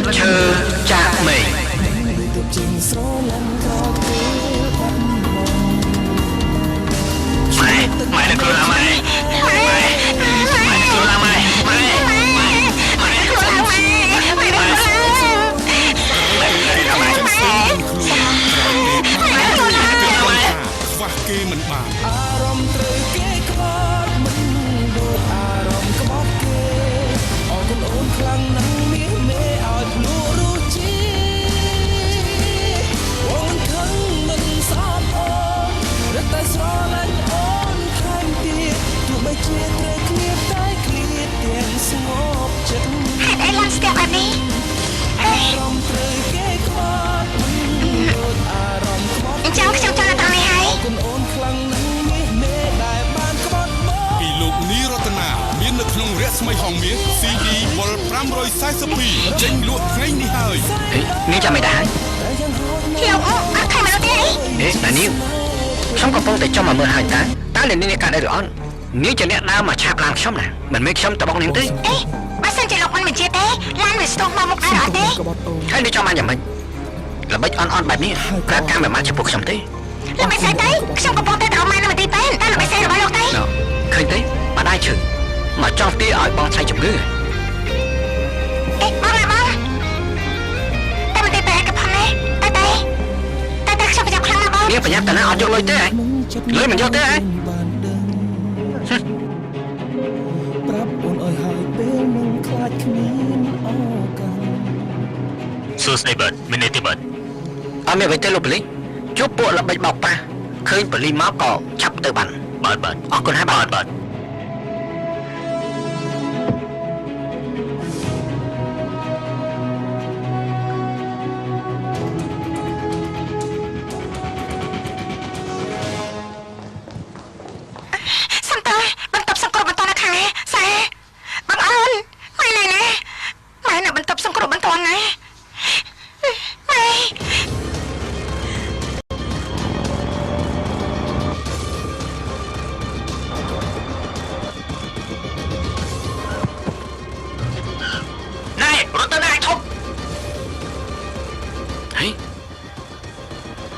កឈើចាក់មេឃម៉ែខ្លួនម៉ែខ្លួនម៉ែខ្វះគេមិនបានអារម្មណ៍ត្រូវគេខ្វល់មិនដូចអារម្មណ៍ក្បត់គេអរគុណអូនខ្លាំងណាស់មាសមេឲ្យភ្លួរស់ជីអូនខឹងមិនសោកអូនរត់តែស្រឡាញ់អូនថែមទៀតទោះបីជាត្រូវគ្នាតែឃ្លាតទាំងស្ងប់ចិត្តហេតុអីឡើងស្ទះបែបនេះអារម្មណ៍ត្រូវគេខ្វល់មិនដូចអារម្មណ៍ក្បត់អញ្ចឹងខ្ញុំចង់ដល់នេះហើយគុណអូនខ្លាំងណាស់មាសមេដែលបានក្បត់មកពីលោកនីរតនាមាននៅក្នុងរស្មីហងមាស CD វល់542ចេញលក់ថ្ងៃនេះហើយនាងចាំមិនដែរលោកអត់ខំមកទេណានាងខ្ញុំកំពុងតែចង់មកមើលហើយតើនាងកាត់អីឬអត់នាងជាអ្នកដើរមកឆាបឡានខ្ញុំណាមិនមែនខ្ញុំតបនាងទេបើសិនជាលោកមិនជាទេឡានវាស្ទង់មកមុខដែរអត់ទេហើយនាងចង់បានយ៉ាងម៉េចល្បិចអន់បែបនេះប្រាប់ការមិនបានចំពោះខ្ញុំទេល្បិចស្អីទេខ្ញុំកំពុងតែត្រូវម៉ែនៅទីពេទ្យតែល្បិចស្អីរបស់លោកទេឃើញទេបាដៃឈឺមកចង់ទីឲ្យបងឆ្លៃជំងឺបងតែមិនទេពេទ្យក៏ផងដែរតែខ្ញុំប្រញាប់ខ្លាំងណាស់បងនាងប្រញាប់តាណាអត់យកលុយទេលុយមិនយកទេប្រាប់អូនឲ្យហើយពេលនឹងខ្លាចគ្មានអូកាន់សួស្ដីបាទមានទេបាទអត់មានអ្វីទេលោកប៉ូលីសជួបពួកល្បិចបោកប៉ះឃើញប៉ូលីសមកក៏ចាប់ទៅបានបាទអរគុណហើយបាទ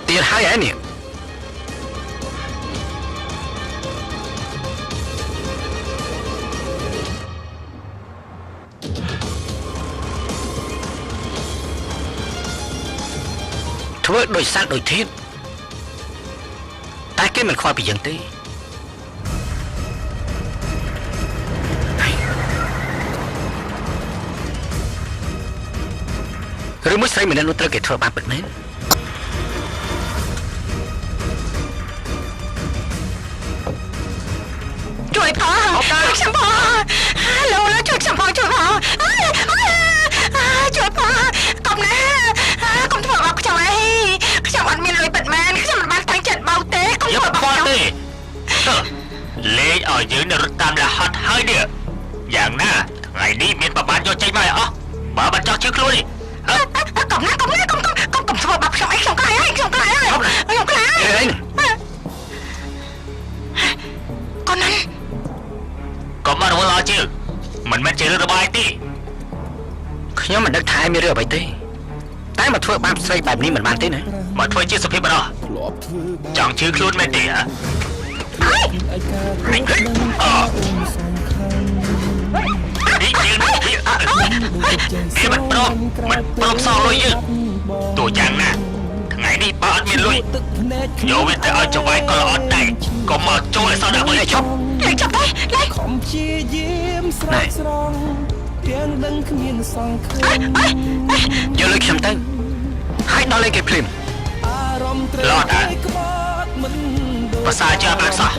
ទៀតហើយឯនេះធ្វើដោយសัตว์ដោយធៀបតែគេមិនខ្វល់ពីយើងទេឬមួយស្រីម្នាក់នោះត្រូវគេធ្វើបានពិតមែនជួយផងខ្ញុំផងលោកជួយខ្ញុំផងជួយផងជួយផងកុំណាកុំធ្វើបាបខ្ញុំអីខ្ញុំអត់មានលុយពិតមែនខ្ញុំមិនបានតាំងចិត្តបោកទេកុំធ្វើបាបខ្ញុំទេលេងឲ្យយើងរត់តាមរហ័សហើយនេះយ៉ាងណាថ្ងៃនេះមានប្រមាណយកចេញមកអស់បើមិនចោះជឿខ្លួននេះកុំធ្វើបាបខ្ញុំអីខ្ញុំខ្លាចហើយកុំណាកុំមករវល់ឲ្យជឿមិនមែនជារឿងរបាយទេខ្ញុំមិនដឹងថាមានរឿងអ្វីទេតែមកធ្វើបាបស្រីបែបនេះមិនបានទេណាមកធ្វើជាសុភាពបរោះចង់ជឿខ្លួនមែនទេហ៎នេះមិនព្រមសងលុយយើងទោះយ៉ាងណាថ្ងៃនេះបើអត់មានលុយយកវាទៅឲ្យចវាយក៏ល្អដែរកុំមកចូលឲ្យសោះដាក់មួយឈប់លេងចប់ទេលេងខំជាយាមស្រស់ស្រង់ទាំងដឹងគ្មានសង្ឃឹមយកលុយខ្ញុំទៅហើយដល់លេងគេភ្លាមអារម្មណ៍ត្រូវគេក្បត់មិនភាសាជាបានសោះ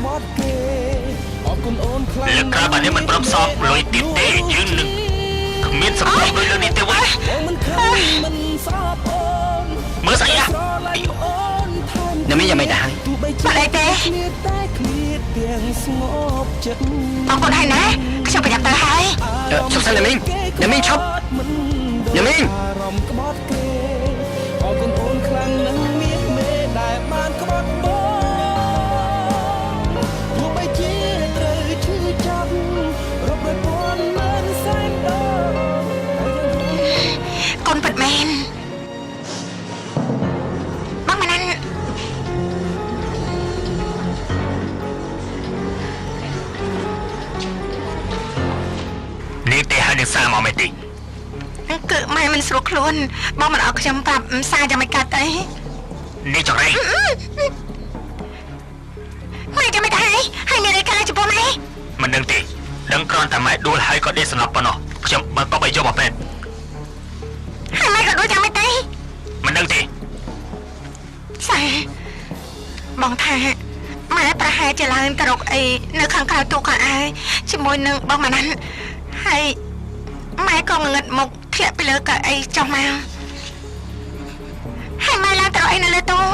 អរគុណអូនខ្លាំងលើកក្រោយបើនេះមិនព្រមសងលុយទៀតទេយើងនឹងគ្មានសម្រាប់លុយលើនេះទេវ៉ាមិនខំមិនស្អប់អូនមើលស្អីណាមីយ៉ាងម៉េចដែរហើយបាត់អីទេតែគ្មានទាំងស្ងប់ចិត្តអរគុណហើយណាខ្ញុំប្រញាប់ទៅហើយឈប់សិនណាមីឈប់ណាមីអារម្មណ៍ក្បត់គេអរគុណអូនខ្លាំងណាស់មាសមេដែលបានក្បត់បងទោះបីជាត្រូវឈឺចាប់រាប់រយពាន់ម៉ឺនសែនដងកូន នឹងសារមកមែនទេ គឺម៉ែមិនស្រួលខ្លួនបងមិនអត់ខ្ញុំប្រាប់សារយ៉ាងមិនកាត់អី នេះចង្រៃ ម៉ែចាំមិនដែរហើយមានអីការចំពោះម៉ែ មិនដឹងទេដឹងគ្រាន់តែម៉ែដួលហើយក៏ដេកស្លាប់ប៉ុណ្ណោះខ្ញុំបើក៏បីយកមកពេទ្យ ហើយម៉ែក៏ដូចយ៉ាងមិនដែរ មិនដឹងទេ សារបងថាម៉ែប្រហែលជាឡើងទៅរកអីនៅខាងក្រៅទូកៅអើយជាមួយនឹងបងម៉ាណាន់ហើយម៉ែក៏ងងឹតមុខធ្លាក់ពីលើកៅអីចុះមកហើយម៉ែឡើងទៅរកអីនៅលើទូប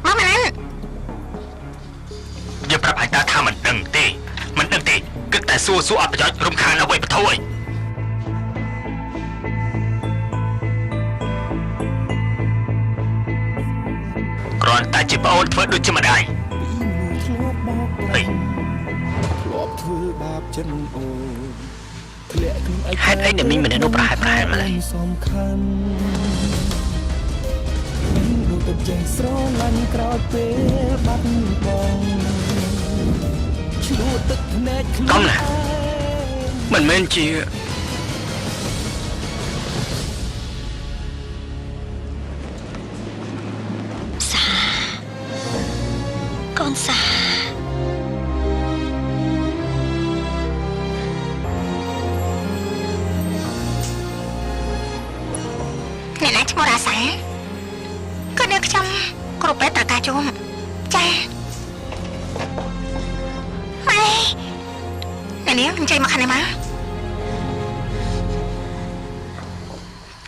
ងម៉ាណាន់ យើងប្រាប់ឲ្យតាថាមិនដឹងទេគិតតែសួរអត់ប្រយោជន៍រំខានអ្វីបធួយគ្រាន់តែជាប្អូនធ្វើដូចជាម្ដាយហេ ធ្លាប់ធ្វើបាបចិនអូនធ្លាក់ខ្លួនឯង ហេតុអីអ្នកមីងមិននោះប្រហែលម្លេះ សំខាន់ដូចទៅចេះស្រឡាញ់ក្រោយពេលបាត់បង់ឈ្លោះទឹកភ្នែកខ្លួន កំណាមិនមែនជា កូនសាអ្នកណាឈ្មោះរាសាក៏នៅខ្ញុំគ្រប់ពេលត្រូវការជួមចាម៉ែអ្នកនេះមិនចេញមកខាងនេះមក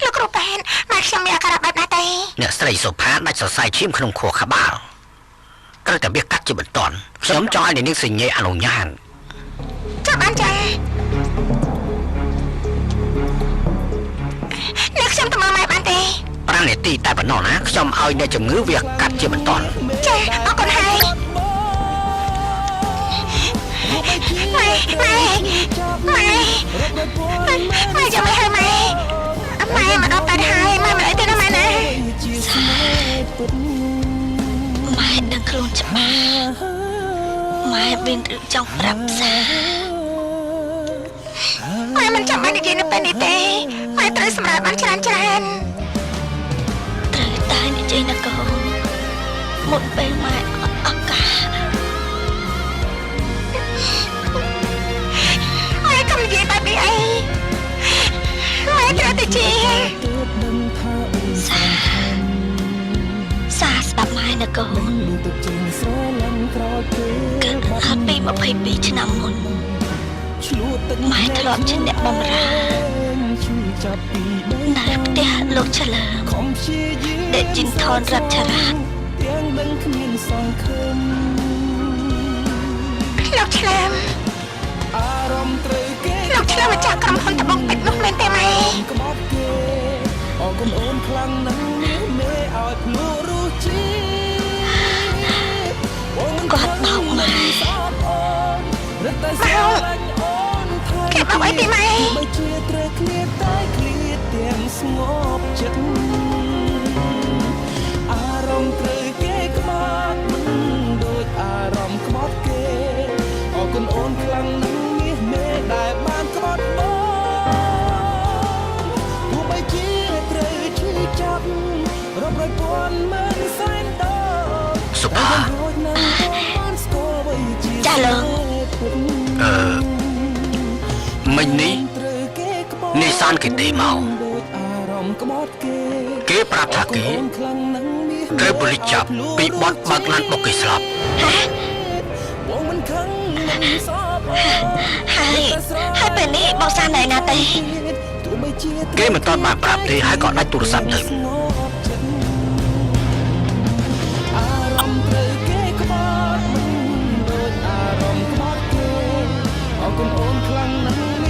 លោកគ្រូប៉ែនម៉ែខ្ញុំមានអាការៈបែបណាទេ អ្នកស្រីសុផាដាច់សរសៃឈាមក្នុងខួរក្បាលត្រូវតែបៀកាត់ជាបន្ទាន់ខ្ញុំចង់ឲ្យនាងសញ្ញេអនុញ្ញាត ចាំបានចាអ្នកខ្ញុំទៅមើលម៉ែបានទេ 5នាទីតែប៉ុណ្ណោះណាខ្ញុំឲ្យអ្នកជំងឺវាកាត់ជាបន្ទាន់ ចាអរគុណហើយម៉ែចាំមិនហើយម៉ែមកដល់តែហើយម៉ែមិនអីទេណាម៉ែណាម៉ែដឹងខ្លួនច្បាស់ម៉ែមានរឿងចង់ប្រាប់សាម៉ែមិនចាំបាច់និយាយនៅពេលនេះទេម៉ែត្រូវសម្រាប់បានច្រើនត្រូវតែនិយាយណាកូនមុនពេលម៉ែអត់ឱកាសម៉ែកុំនិយាយបែបនេះអីម៉ែត្រូវតែជាសាស្ដាប់ម៉ែណាកូនកាលពី22ឆ្នាំមុនម៉ែធ្លាប់ជាអ្នកបម្រើនៅផ្ទះលោកឆ្លើមដែលជីនថនរាប់ចរាតលោកឆ្លើមមកចាក់ក្រុមហ៊ុនតបងពេជ្រនោះមែនទេម៉ែ អរគុណអូនខ្លាំងណាស់នេះមេឲ្យភ្លុះរសជាតិគាត់បោកម៉ែគេបោកអីពីម៉ែ បើជាត្រូវគ្នាតែឃ្លាតទាំងស្ងប់ចិត្តអារម្មណ៍ត្រូវគេក្បត់មិនដូចអារម្មណ៍ក្បត់គេអរគុណអូនខ្លាំងណាស់នេះមេដែលបានក្បត់បងទោះបីជាត្រូវឈឺចាប់រាប់រយពាន់ម៉ឺនសែនដង សុផា ចាលោក មិញនេះនេសានគេទេមកគេប្រាប់ថាគេត្រូវបរិច្ចាគពីបទបើកឡានបុកគេស្លាប់ ហើយពេលនេះបងសាននៅណាទេ គេមិនទាន់បានប្រាប់ទេហើយក៏ដាច់ទូរស័ព្ទទៅ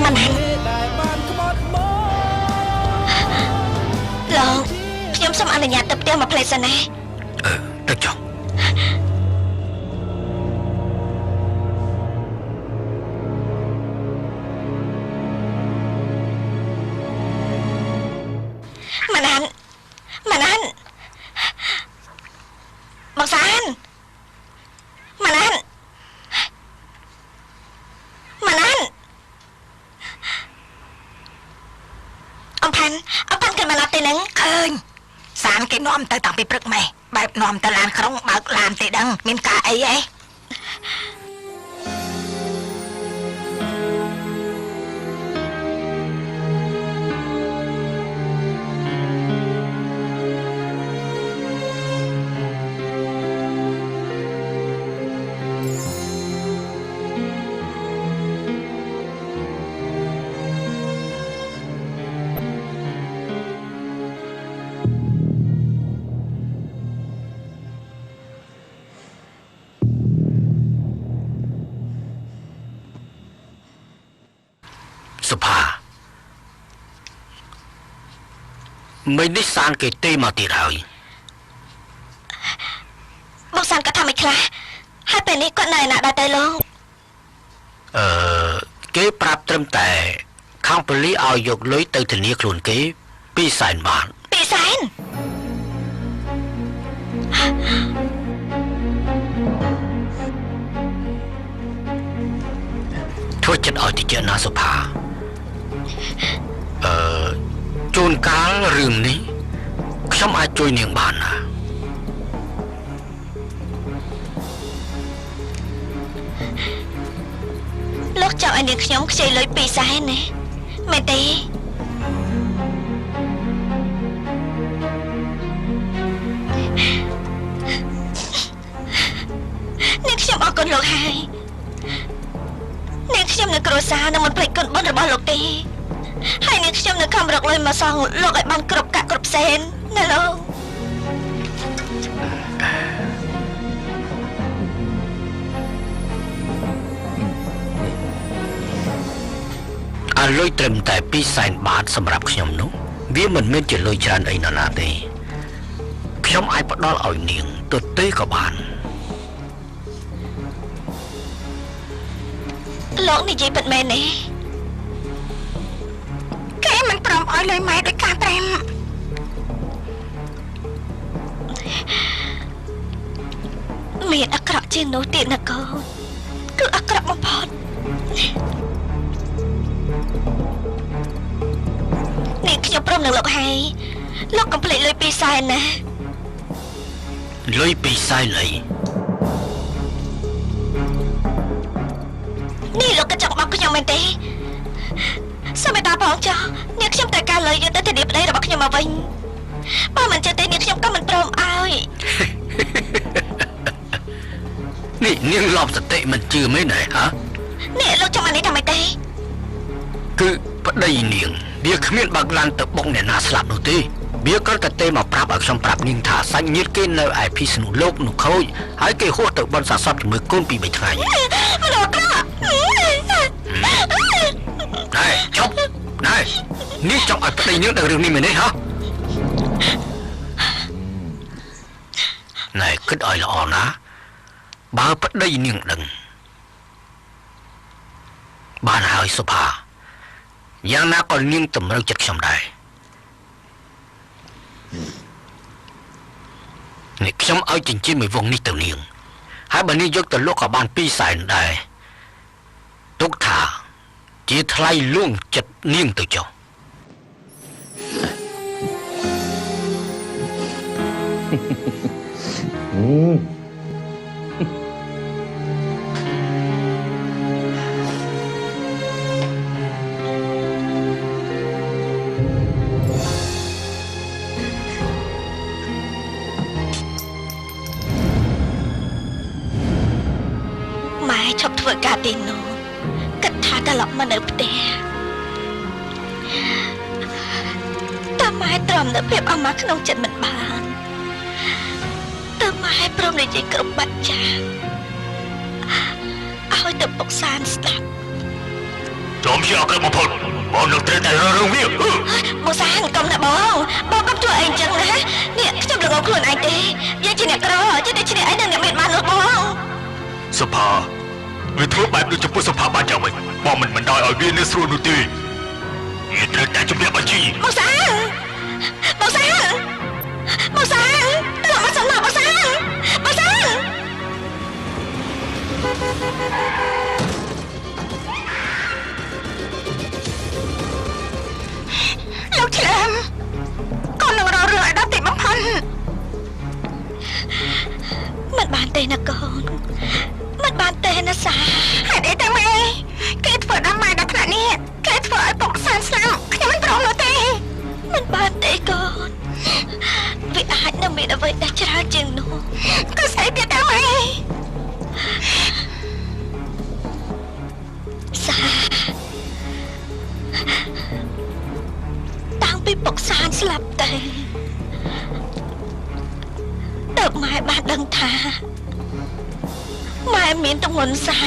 មិនណាលោកខ្ញុំសូមអនុញ្ញាតទៅផ្ទះមកផ្លេសិនណា ទៅចុះ ម៉ាណានបងសានម៉ាណាន នអត់បានគេមកឡាទេនឹងឃើញសានគេនាំទៅតាំងពីព្រឹកម៉េះបែបនាំទៅឡានក្រុងបើកឡានទេដឹងមានការអីហ៎សុផាមិននេះសានគេទេមកទៀតហើយបងសានក៏ថាមិនខ្លះហើយពេលនេះគាត់នៅណាដែរទៅលោកគេប្រាប់ត្រឹមតែខាងប៉ូលីសឲ្យយកលុយទៅធានាខ្លួនគេ200,000 បាត200,000ធ្វើចិត្តឲ្យតិចណាសុផាជួនកាលរឿងនេះខ្ញុំអាចជួយនាងបានណាលោកចង់ឲ្យនាងខ្ញុំខ្ចីលុយ200,000ណាមែនទេនាងខ្ញុំអរគុណលោកហើយនាងខ្ញុំនៅគ្រួសារនឹងមិនភ្លេចគុណបុណ្យរបស់លោកទេហើយនាងខ្ញុំនៅខំរកលុយមកសងលោកឲ្យបានគ្រប់កាក់គ្រប់សេនណាលោកអាលុយត្រឹមតែ200,000 បាតសម្រាប់ខ្ញុំនោះវាមិនមែនជាលុយច្រើនអីណាទេខ្ញុំអាចផ្ដល់ឲ្យនាងទៅទេក៏បានលោកនិយាយពិតមែនទេគេមិនព្រមឲ្យលុយម៉ែដោយការព្រមមានអាក្រក់ជាងនោះទៀតណាកូនគឺអាក្រក់បំផុតនេះខ្ញុំព្រមនឹងលោកហើយលោកកុំភ្លេចលុយ200,000ណាលុយ200,000លុយនេះលោកក៏ចង់បោកខ្ញុំមែនទេសូមតាផងចោះនាងខ្ញុំត្រូវការលុយយកទៅធានាប្តីរបស់ខ្ញុំមកវិញបើមិនចឹងទេនាងខ្ញុំក៏មិនព្រមឲ្យនេះនាងឡប់សតិមិនជឿមែនទេហ៎នេះលោកចង់មកនេះថាម៉េចទេគឺប្តីនាងវាគ្មានបើកឡានទៅបុកអ្នកណាស្លាប់នោះទេវាក៏តែមកប្រាប់ឲ្យខ្ញុំប្រាប់នាងថាសាច់ញាតិគេនៅឯភីស្នូលោកនោះខូចហើយគេហួសទៅបន់សាសពជាមួយកូនពី3ថ្ងៃលោកក្រណែចប់ណែនាងចង់ឲ្យប្តីនាងដឹងរឿងនេះមែនទេហ៎ណែគិតឲ្យល្អណាបើប្តីនាងដឹងបានហើយសុផាយ៉ាងណាក៏នាងតម្រូវចិត្តខ្ញុំដែរនេះខ្ញុំឲ្យចិញ្ចៀនមួយវងនេះទៅនាងហើយបើនាងយកទៅលក់ក៏បាន200,000ដែរទុកថាជាថ្លៃលួងចិត្តនាងទៅចុះម៉ែឈប់ធ្វើការទីនោះគិតថាត្រឡប់មកនៅផ្ទះតែម៉ែទ្រាំនៅភាពអាម៉ាស់ក្នុងចិត្តមិនបានតែម៉ែព្រមនិយាយគ្រប់បាត់ចាឲ្យទៅពុកសានស្ដាប់ចូលជាអក្រក់បំផុតបងនឹងត្រូវតែរងវាបងសានកុំណាបងកុំធ្វើអីចឹងណានេះខ្ញុំល្ងងខ្លួនឯងទេយើងជាអ្នកក្រចេះតែឈ្នះអីនឹងអ្នកមានបាននោះបងសុផាវាធ្វើបែបដូចចំពោះសុផាបានយ៉ាងម៉េចបងមិនបណ្ដោយឲ្យវានៅស្រួលនោះទេវាត្រូវតែជំរាបបញ្ជីបងសាលោកមកសំណាបងសាលោកឆ្លើយ ណាកូនមិនបានទេណាសាហេតុអីទៅម៉ែគេធ្វើដល់ម៉ែដល់ថ្នាក់នេះគេធ្វើឲ្យពុកសានស្លាប់ខ្ញុំមិនព្រមនោះទេមិនបានទេកូនវាអាចនឹងមានអ្វីដែលច្រើនជាងនោះក៏ស្អីទៀតទៅម៉ែសាតាំងពីពុកសានស្លាប់ទៅតើម៉ែបានដឹងថាម៉ែមានទម្ងន់សា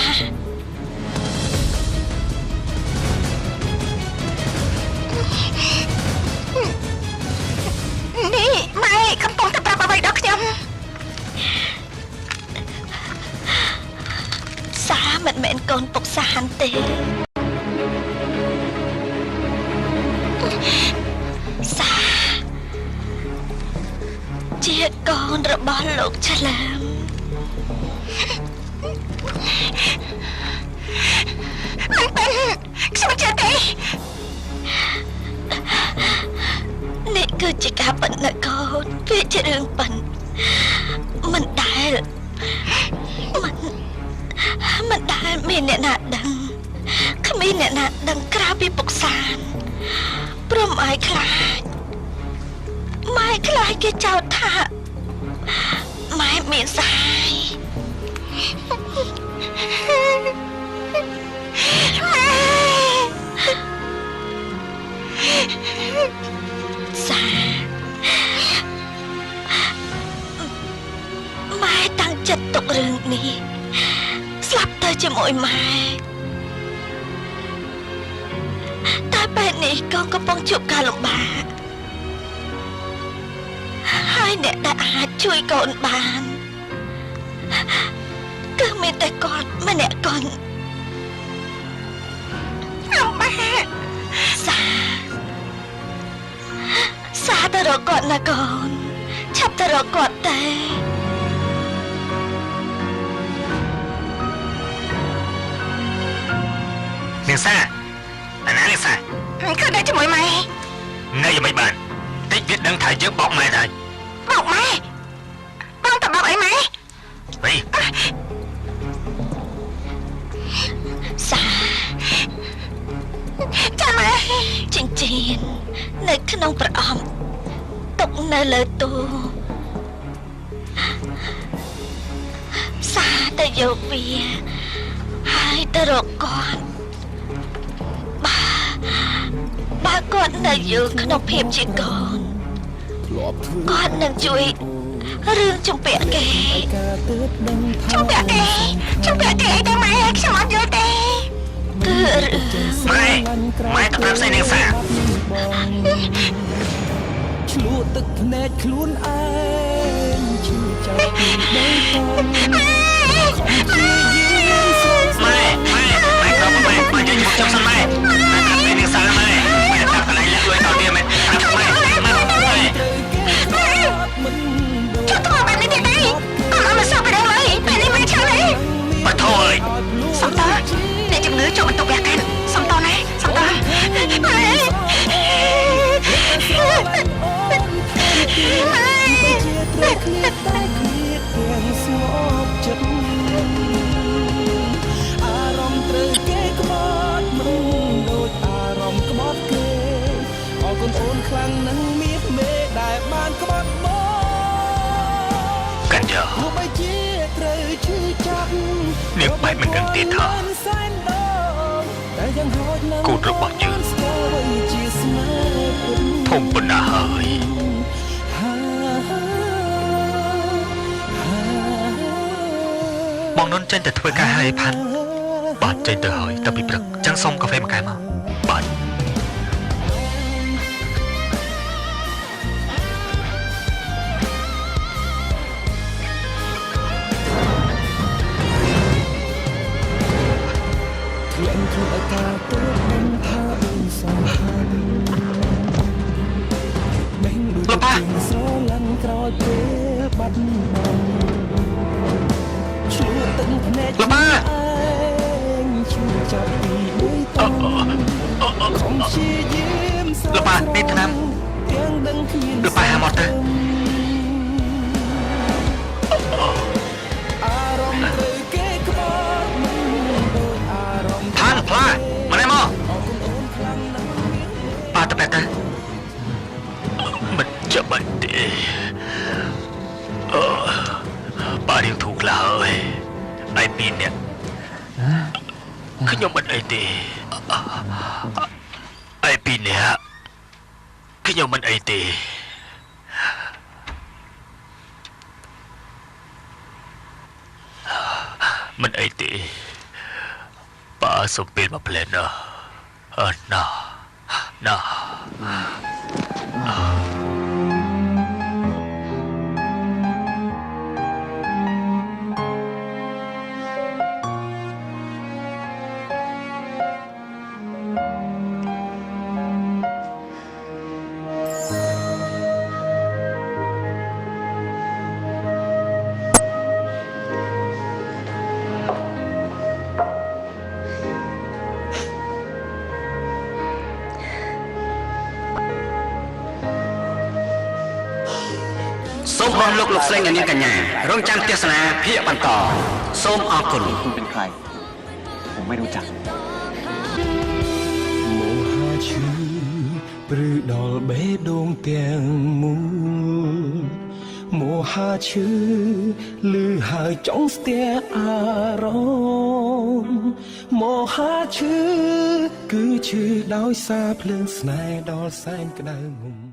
នេះម៉ែកំពុងតែប្រាប់អ្វីដល់ខ្ញុំសាមិនមែនកូនពុកសានទេសាជាកូនរបស់លោកឆ្លើមមិនเป็นខ្ញុំជឿទេនេះគឺជាការពិតណាកូនវាជារឿងពិតមិនដែលមានអ្នកណាដឹងគ្មានអ្នកណាដឹងក្រៅពីពុកសានព្រមឲ្យខ្លាចម៉ែខ្លាចគេចោទថាម៉ែមានសាយសាម៉ែតាំងចិត្តទុករឿងនេះស្លាប់ទៅជាមួយម៉ែតែពេលនេះកូនកំពុងជួបការលំបាកហើយអ្នកដែលអាចជួយកូនបានគឺមានតែគាត់ម្នាក់កូនលំបាកសាទៅរកគាត់ណាកូនឆាប់ទៅរកគាត់ទេនាងសាអាណានាងសាគឺនៅជាមួយម៉ែនៅយ៉ាងម៉េចបានតិចវាដឹងថាយើងបោកម៉ែហើយបោកម៉ែបងតបោកអីម៉ែវិញសាចាំម៉ែចិញ្ចៀននៅក្នុងប្រអប់ទុកនៅលើទូសាទៅយកវាហើយទៅរកគាត់បើគាត់នៅយល់ក្នុងភាពជាកូនគាត់នឹងជួយរឿងជំពាក់គេជំពាក់គេអីទេម៉ែខ្ញុំអត់យល់ទេគឺម៉ែទៅប្រាប់ស្អីនាងសាឆ្លួតទឹកភ្នែកខ្លួនឯងឈឺចាប់ពីដីផង ម៉ែក្រោមម៉ែបើយើងមកចាប់សិនម៉ែប្រាប់នាងសាម៉ែថាកន្លែងលាក់លុយដល់វាម៉ែប្រាប់ម៉ែចុះទៅបែបនេះទៀតទេកុំមកសោកទៅហើយពេលនេះមិនឆ្លើយបាត់ធយសំតើអ្នកជំងឺចូលបន្ទប់វះកាត់សំតើណាសំតើអារម្មណ៍ត្រូវគេក្បត់មិនដូចអារម្មណ៍ក្បត់គេអរគុណអូនខ្លាំងនឹងមានមេដែលបានក្បត់មកកាន់យោមកបីជាត្រូវឈឺចាប់នាងបែបមិនដឹងទេថាគូតរបស់យើងធំប៉ុណ្ណាហើយបងនុនចេញទៅធ្វើការហើយផាន់បាទចេញទៅហើយតាំងពីព្រឹកចឹងសុំកាហ្វេមួយកែវមកបាទលោកប៉ាស្រឡាញ់ក្រោយពេលបាត់បង់ឆ្លួតទឹកភ្នែកលោកប៉ាឈឺចាប់ពីដីតងខំព្យាយាមលោកប៉ានេះថ្នាំទាំងដឹងគ្មានលោកប៉ាហាមកទៅអា ไอ้ปีเนี้ยខ្ញុំមិនអីទេមិនអីទេប៉ាសុំពេលមកផ្លែណាណាសូមអរលោកស្រីអ្នកនាងកញ្ញារងចាំទស្សនាភាគបន្តសូមអរគុណ คุณเป็นใคร ผมไม่รู้จัก មោហាឈឺព្រឺដល់បេះដូងទាំងមូលមោហាឈឺលឺហើយចង់ស្ទះអារម្មណ៍មោហាឈឺគឺឈឺដោយសារភ្លើងស្នេហ៍ដល់សែនក្តៅងំ